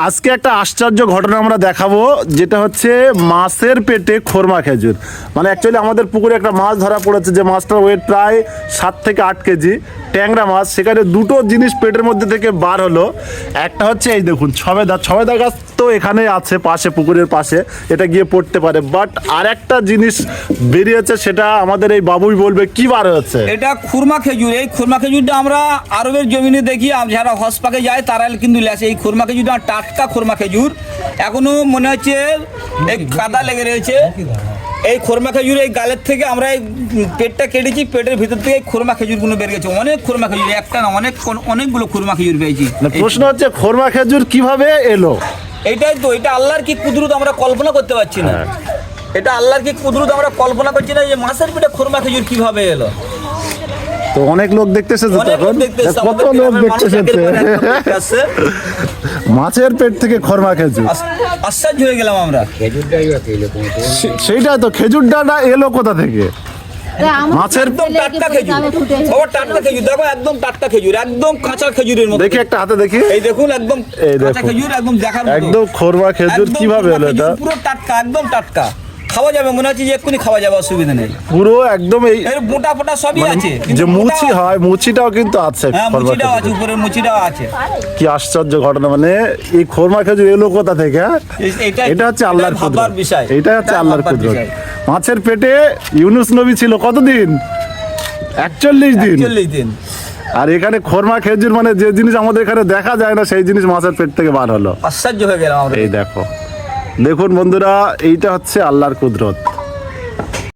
আজকে একটা আশ্চর্য ঘটনা আমরা দেখাবো, যেটা হচ্ছে মাছের পেটে খোরমা খেজুর। মানে অ্যাকচুয়ালি আমাদের পুকুরে একটা মাছ ধরা পড়েছে, যে মাছটার ওয়েট প্রায় 7 থেকে 8 কেজি, ট্যাংরা মাছ। সেখানে দুটো জিনিস পেটের মধ্যে থেকে বার হলো। একটা হচ্ছে এই দেখুন ছবেদা গাছ তো এখানে আছে পাশে, পুকুরের পাশে, এটা গিয়ে পড়তে পারে। বাট আর একটা জিনিস বেরিয়েছে, সেটা আমাদের এই বাবুই বলবে কি বার হচ্ছে। এটা খুরমা খেজুর। এই খুরমা খেজুরটা আমরা আরবের জমিনে দেখি, যারা হজ পাকে যায় তারা কিন্তু লেসে। এই খুরমা খেজুরটা টাটকা খুরমা খেজুর, এখনো মনে হচ্ছে এই কাদা লেগে রয়েছে। এই খুরমা খেজুর এই গালের থেকে আমরা এই পেটটা কেটেছি, পেটের ভিতর থেকে খুরমা খেজুরগুলো বের গেছে। অনেক খুরমা খেজুর, একটা না অনেকগুলো খুরমা খেজুর পেয়েছি। প্রশ্ন হচ্ছে খোরমা খেজুর কিভাবে এলো? এইটাই তো, এটা আল্লাহর কি কুদরত আমরা কল্পনা করতে পারছি না। এটা আল্লাহর কি কুদরত আমরা কল্পনা করছি না, যে মাছের পেটে খুরমা খেজুর কিভাবে এলো। তো অনেক লোক দেখতেছে, কত লোক দেখতেছে মাছের পেট থেকে খোরমা খেজুর। আশ্চর্য হয়ে গেলাম আমরা। সেইটা তো, খেজুরটা এলো কোথা থেকে? মাছের টাটকা খেজুর, বাবা টাটকা খেজুর দেখো, একদম টাটকা খেজুর, একদম কাঁচা খেজুরের মতো। দেখি একটা হাতে দেখি, এই দেখুন একদম কাঁচা খেজুর, একদম দেখার মতো। একদম খোরমা খেজুর। কিভাবে এলো এটা? পুরো টাটকা, একদম টাটকা, খাওয়া যাবে, মনে হচ্ছে যে এক্ষুনি খাওয়া যাবে, অসুবিধা নেই। পুরো একদম এই মোটা ফোটা সবই আছে, যে মুচি হয়, মুচিটাও কিন্তু আছে। হ্যাঁ, মুচিটাও আছে, উপরের মুচিটাও আছে। কি আশ্চর্য ঘটনা! মানে এই খোরমা খেজুর এলো কোথা থেকে? এটা হচ্ছে আল্লাহর কুদরত, এটা হচ্ছে আল্লাহর কুদরত। মাছের পেটে ইউনুস নবী ছিল কতদিন? 41 দিন। আর এখানে খোরমা খেজুর, মানে যে জিনিস আমাদের এখানে দেখা যায় না, সেই জিনিস মাছের পেট থেকে বার হলো। আশ্চর্য হয়ে গেলাম আমরা। এই দেখুন বন্ধুরা, এইটা হচ্ছে আল্লাহর কুদরত।